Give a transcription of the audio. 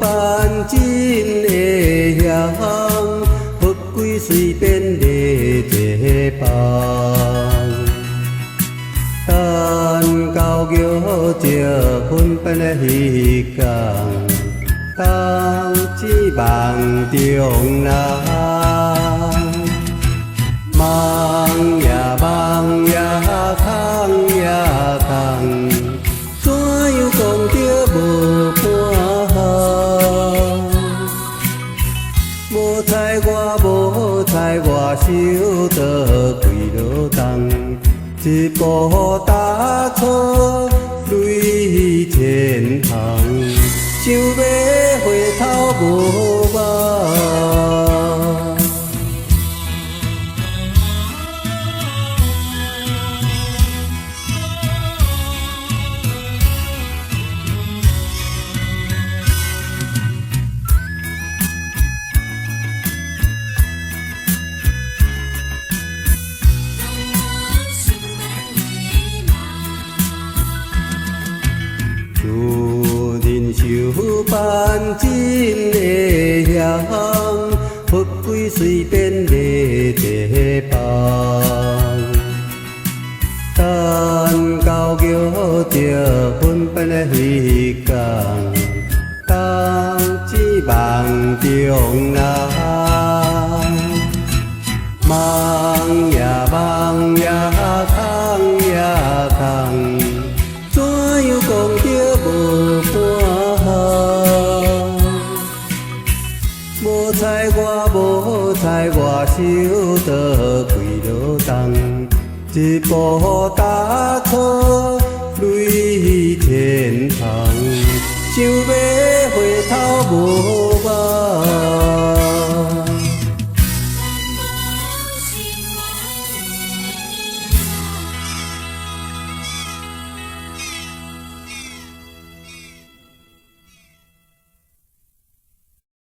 万金的香，富贵随便来一棒。等到桥石分别的彼天，当只梦中人。梦呀梦呀空呀空，怎样讲着无半项？无彩我守倒几落冬，一步踏错泪千行，想要回头无望。人手万金的香，富贵随便来一棒。等到桥石分别的彼天，当只梦中人。梦呀梦呀空呀空，怎样讲着无半项？无彩我守倒几落冬，一步踏错泪千行，想要回头无。